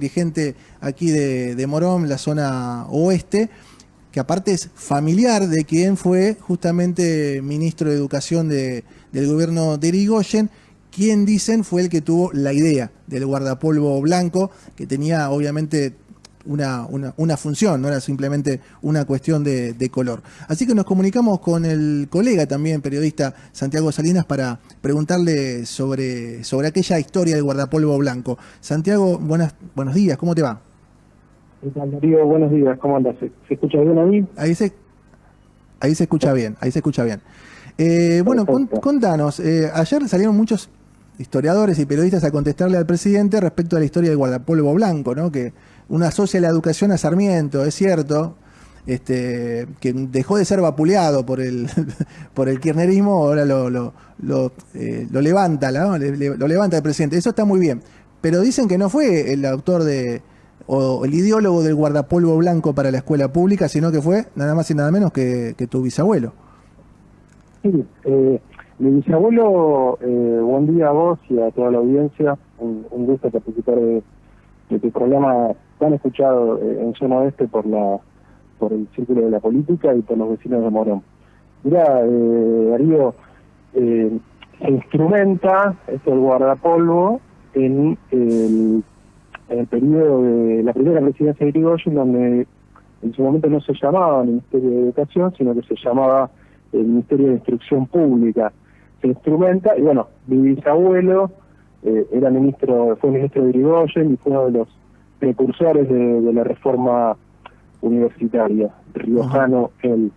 dirigente aquí de Morón, la zona oeste, que aparte es familiar de quien fue justamente ministro de Educación del gobierno de Irigoyen, quien dicen fue el que tuvo la idea del guardapolvo blanco, que tenía obviamente una función, no era simplemente una cuestión de color. Así que nos comunicamos con el colega también, periodista Santiago Salinas, para preguntarle sobre aquella historia del guardapolvo blanco. Santiago, buenos días, ¿cómo te va? ¿Qué tal, Darío? Buenos días, ¿cómo andas? ¿Se escucha bien ahí? Ahí se escucha bien, ahí se escucha bien. Bueno, Perfecto. contanos, ayer salieron muchos historiadores y periodistas a contestarle al presidente respecto a la historia del guardapolvo blanco, ¿no? Que uno asocia la educación a Sarmiento, es cierto, que dejó de ser vapuleado por el por el kirchnerismo, ahora lo levanta, ¿no? Lo levanta el presidente. Eso está muy bien, pero dicen que no fue el autor o el ideólogo del guardapolvo blanco para la escuela pública, sino que fue nada más y nada menos que tu bisabuelo. Sí, mi bisabuelo, buen día a vos y a toda la audiencia. Un gusto participar de tu programa tan escuchado en zona oeste por el círculo de la política y por los vecinos de Morón. Mirá, Darío, se instrumenta esto del guardapolvo en el periodo de la primera presidencia de Irigoyen, donde en su momento no se llamaba Ministerio de Educación, sino que se llamaba el Ministerio de Instrucción Pública. Se instrumenta, y bueno, mi bisabuelo fue ministro de Irigoyen y fue uno de los precursores de la reforma universitaria, riojano él.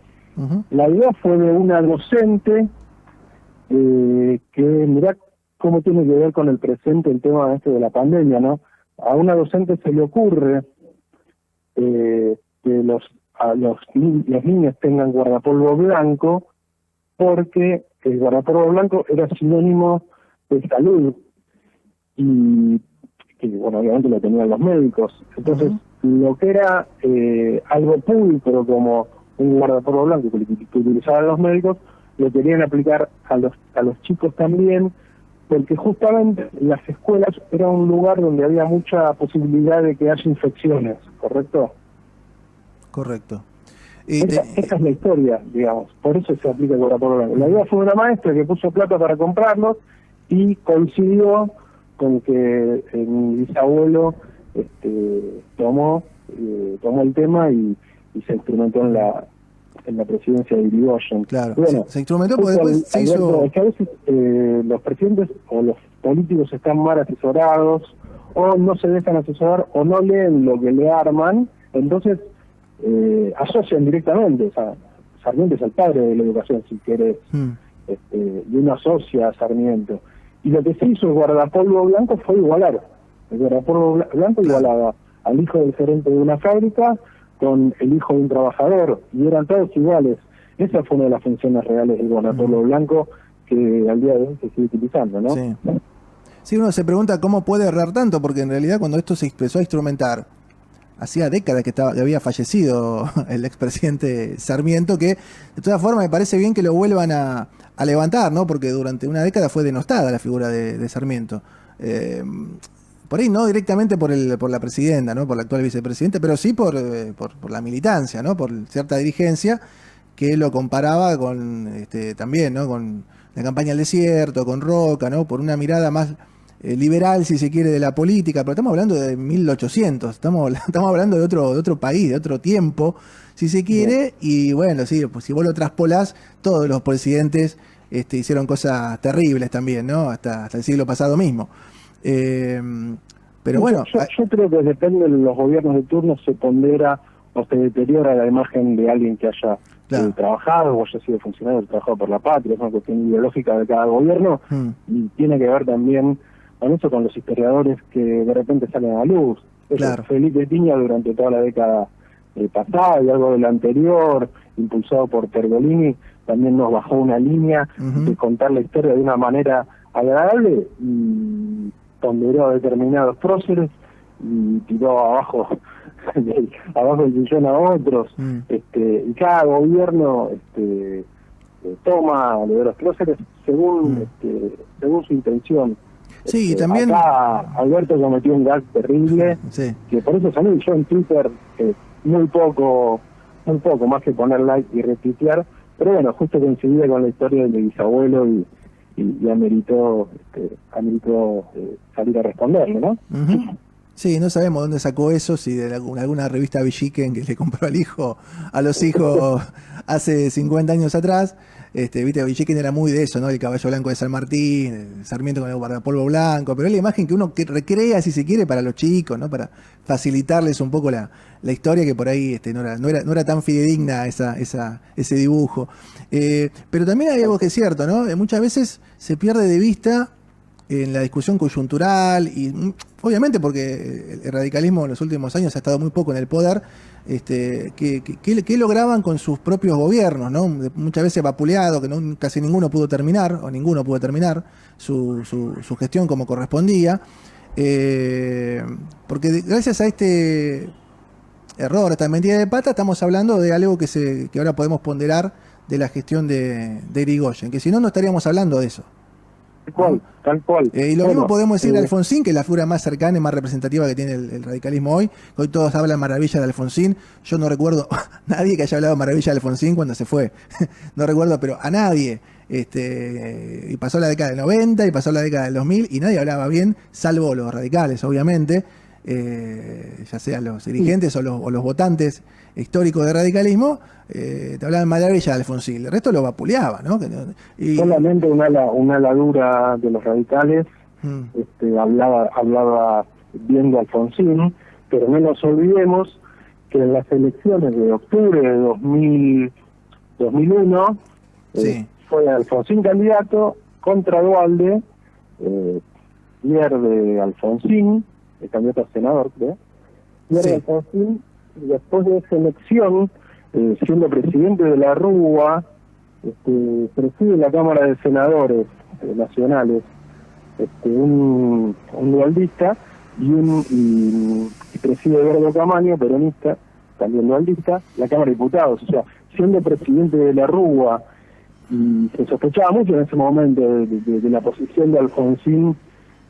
La idea fue de una docente que, mirá cómo tiene que ver con el presente el tema de la pandemia, ¿no? A una docente se le ocurre que los niños tengan guardapolvo blanco, porque el guardapolvo blanco era sinónimo de salud y que, bueno, obviamente lo tenían los médicos. Entonces, lo que era algo público como un guardapolvo blanco que utilizaban los médicos, lo querían aplicar a los chicos también, porque justamente las escuelas era un lugar donde había mucha posibilidad de que haya infecciones, ¿correcto? Correcto. Esa es la historia, digamos, por eso se aplica el guardapolvo blanco. La idea fue una maestra que puso plata para comprarlos y coincidió con que mi bisabuelo tomó el tema y se instrumentó en la presidencia de Irigoyen. Claro, Bueno, se instrumentó porque después se hizo... Es que a veces los presidentes o los políticos están mal asesorados, o no se dejan asesorar, o no leen lo que le arman, entonces asocian directamente. O sea, Sarmiento es el padre de la educación, si querés, y uno asocia a Sarmiento. Y lo que se hizo el guardapolvo blanco fue igualar. El guardapolvo blanco igualaba al hijo del gerente de una fábrica con el hijo de un trabajador, y eran todos iguales. Esa fue una de las funciones reales del guardapolvo blanco que al día de hoy se sigue utilizando, ¿no? Sí. Sí, uno se pregunta cómo puede errar tanto, porque en realidad cuando esto se empezó a instrumentar, hacía décadas que había fallecido el expresidente Sarmiento, que de todas formas me parece bien que lo vuelvan a levantar, ¿no? Porque durante una década fue denostada la figura de Sarmiento. Por ahí no directamente por la presidenta, ¿no? Por la actual vicepresidenta, pero sí por la militancia, ¿no? Por cierta dirigencia que lo comparaba con también, ¿no? Con la campaña al desierto, con Roca, ¿no? Por una mirada más liberal, si se quiere, de la política, pero estamos hablando de 1800, estamos hablando de otro país, de otro tiempo, si se quiere, y bueno, sí, pues si vos lo traspolás, todos los presidentes hicieron cosas terribles también, ¿no? Hasta el siglo pasado mismo. Pero bueno... Yo creo que depende de los gobiernos de turno, se pondera o se deteriora la imagen de alguien que haya trabajado o haya sido funcionario, trabajado por la patria. Es una cuestión ideológica de cada gobierno y tiene que ver también con eso, con los historiadores que de repente salen a la luz. Claro. Felipe Piña durante toda la década pasada y algo de la anterior, impulsado por Pergolini, también nos bajó una línea de contar la historia de una manera agradable y ponderó a determinados próceres y tiró abajo el sillón a otros. Y cada gobierno toma de los próceres según su intención. Sí, y también... Acá Alberto cometió un gag terrible, Sí. que por eso salí yo en Twitter muy poco, más que poner like y retuitear, pero bueno, justo coincidía con la historia de mi bisabuelo y ameritó salir a responderle, ¿no? Ujú. Sí, no sabemos dónde sacó eso, si de alguna revista Villiquen que le compró a los hijos hace 50 años atrás. Viste, Villiquen era muy de eso, ¿no? El caballo blanco de San Martín, el Sarmiento con el guardapolvo blanco, pero es la imagen que uno recrea, si se quiere, para los chicos, ¿no? Para facilitarles un poco la historia, que por ahí no era tan fidedigna ese dibujo. Pero también hay algo que es cierto, ¿no? Muchas veces se pierde de vista en la discusión coyuntural y obviamente porque el radicalismo en los últimos años ha estado muy poco en el poder, que lograban con sus propios gobiernos, ¿no? Muchas veces vapuleado, que casi ninguno pudo terminar su gestión como correspondía, porque gracias a este error, esta mentira de pata, estamos hablando de algo que ahora podemos ponderar de la gestión de Irigoyen, que si no, no estaríamos hablando de eso. Tal cual. Y lo mismo podemos decir de Alfonsín, que es la figura más cercana y más representativa que tiene el radicalismo hoy. Hoy todos hablan maravilla de Alfonsín. Yo no recuerdo a nadie que haya hablado maravilla de Alfonsín cuando se fue. No recuerdo, pero a nadie. Y pasó la década del 90 y pasó la década del 2000 y nadie hablaba bien, salvo los radicales, obviamente. Ya sean los dirigentes o los votantes históricos de radicalismo, te hablaban maravilla de Alfonsín, el resto lo vapuleaba, ¿no? Solamente una ala dura de los radicales hablaba bien de Alfonsín, pero no nos olvidemos que en las elecciones de octubre de 2001 sí. Fue Alfonsín candidato contra Duhalde, pierde Alfonsín, el candidato a senador, creo. Pierde Alfonsín, y después de esa elección, siendo presidente de la Rúa, preside la Cámara de Senadores nacionales, un dualdista, y preside Eduardo Camaño, peronista, también dualdista, la Cámara de Diputados. O sea, siendo presidente de la Rúa, y se sospechaba mucho en ese momento de la posición de Alfonsín,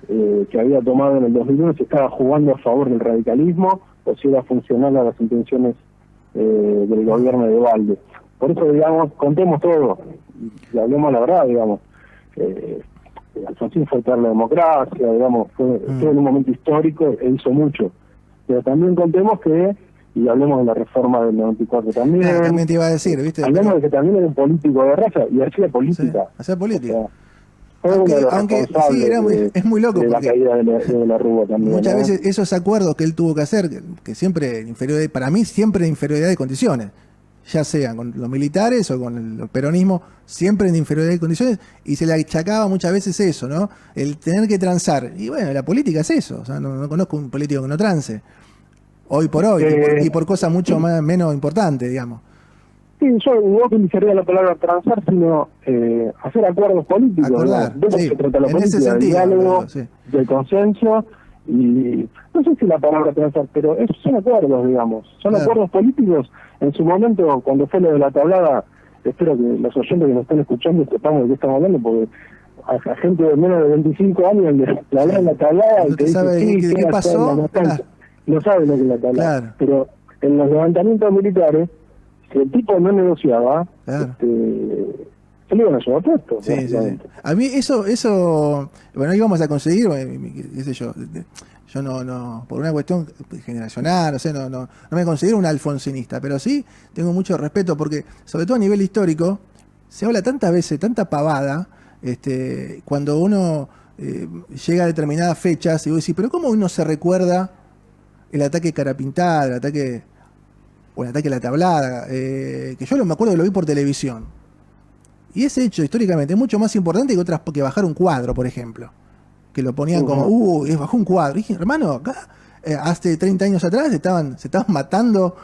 que había tomado en el 2001, si estaba jugando a favor del radicalismo o si era funcional a las intenciones del gobierno de Duhalde. Por eso, digamos, contemos todo y hablemos la verdad, digamos. Alfonsín fue para la democracia, digamos, fue en un momento histórico e hizo mucho. Pero también contemos que, y hablemos de la reforma del 94 también. También te iba a decir, ¿viste? Hablemos de que también era un político de raza y hacía política. Sí, hacía política. O sea, aunque sí, es muy loco. De la caída de la Rúa también. Muchas ¿no? veces esos acuerdos que él tuvo que hacer, que siempre para mí siempre en inferioridad de condiciones, ya sean con los militares o con el peronismo, siempre en inferioridad de condiciones, y se le achacaba muchas veces eso, ¿no? El tener que transar. Y bueno, la política es eso, o sea, no conozco un político que no trance, hoy por hoy, y por cosas mucho menos importantes, digamos. Sí, yo no utilizaría la palabra transar, sino hacer acuerdos políticos. Acordar, de eso sí, se trata la en política, ese sentido, de diálogo, sí. de consenso, y no sé si la palabra transar, pero esos son acuerdos, digamos. Son acuerdos políticos. En su momento, cuando fue lo de la tablada, espero que los oyentes que nos estén escuchando sepamos de qué estamos hablando, porque a gente de menos de 25 años le hablan la tablada y te dice, ¿qué pasó? No sabe lo que es la tablada. Claro. Pero en los levantamientos militares, si el tipo no negociaba, se le iban a llevar puesto. Sí. A mí eso, bueno, íbamos a conseguir, qué sé yo no, por una cuestión generacional, no me considero un alfonsinista, pero sí tengo mucho respeto porque, sobre todo a nivel histórico, se habla tantas veces, tanta pavada, cuando uno llega a determinadas fechas y vos decís, pero ¿cómo uno se recuerda el ataque Carapintada, el ataque a la tablada? Que yo me acuerdo que lo vi por televisión. Y ese hecho históricamente es mucho más importante que bajar un cuadro, por ejemplo. Que lo ponían como, bajó un cuadro. Y dije, hermano, acá, hace 30 años atrás se estaban matando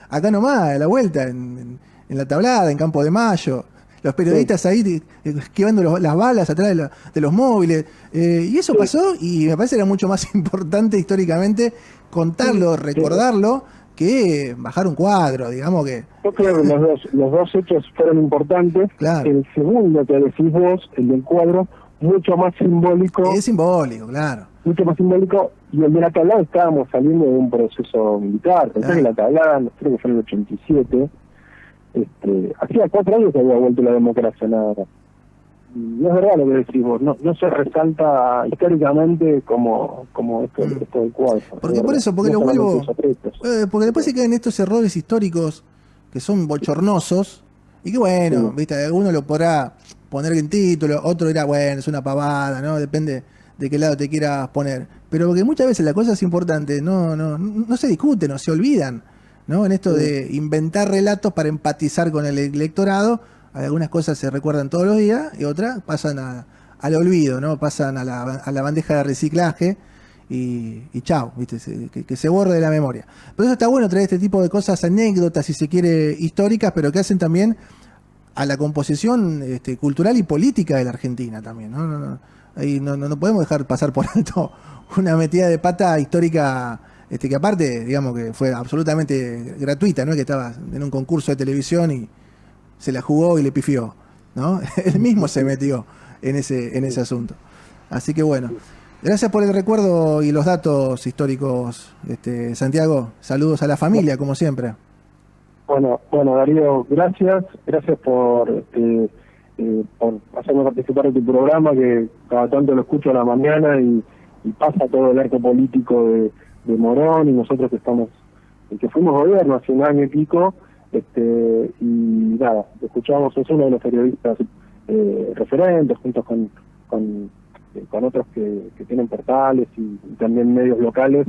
acá nomás, a la vuelta, en la tablada, en Campo de Mayo. Los periodistas ahí esquivando las balas atrás de los móviles. Y eso pasó, y me parece que era mucho más importante históricamente contarlo, recordarlo, que bajar un cuadro, digamos que... Yo creo que los dos hechos fueron importantes. Claro. El segundo que decís vos, el del cuadro, mucho más simbólico. Es simbólico, claro. Mucho más simbólico, y el de la tablada estábamos saliendo de un proceso militar. Pensé que la tablada, creo que fue en el 87, hacía 4 años que había vuelto la democracia, nada más. Y es verdad lo que decimos, no se resalta históricamente como esto del cuadro. Porque por eso, porque no lo vuelvo... porque después sí. se quedan estos errores históricos que son bochornosos, y que bueno, Sí. viste, alguno lo podrá poner en título, otro dirá, bueno, es una pavada, ¿no? Depende de qué lado te quieras poner. Pero porque muchas veces las cosas importantes no se discuten, no se olvidan, ¿no? En esto de inventar relatos para empatizar con el electorado, algunas cosas se recuerdan todos los días y otras pasan al olvido, ¿no? Pasan a la bandeja de reciclaje y chao, ¿viste? Que se borre de la memoria. Por eso está bueno traer este tipo de cosas, anécdotas, si se quiere, históricas, pero que hacen también a la composición cultural y política de la Argentina también, ¿no? Ahí no podemos dejar pasar por alto una metida de pata histórica, que aparte, digamos que fue absolutamente gratuita, ¿no? Que estaba en un concurso de televisión y se la jugó y le pifió, ¿no? Él mismo se metió en ese asunto. Así que bueno, gracias por el recuerdo y los datos históricos, Santiago. Saludos a la familia, como siempre. Bueno, Darío, gracias por hacerme participar de tu programa, que cada tanto lo escucho a la mañana y pasa todo el arco político de Morón, y nosotros que fuimos gobierno hace 1 año y pico, y nada, escuchamos, es uno de los periodistas referentes, juntos con otros que tienen portales y también medios locales,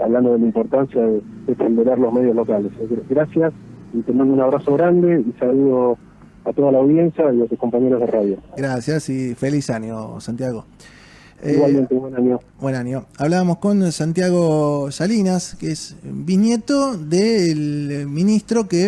hablando de la importancia de ponderar los medios locales. Gracias, y te mando un abrazo grande y saludo a toda la audiencia y a tus compañeros de radio. Gracias y feliz año, Santiago. Igualmente, buen año. Buen año. Hablábamos con Santiago Salinas, que es bisnieto del ministro que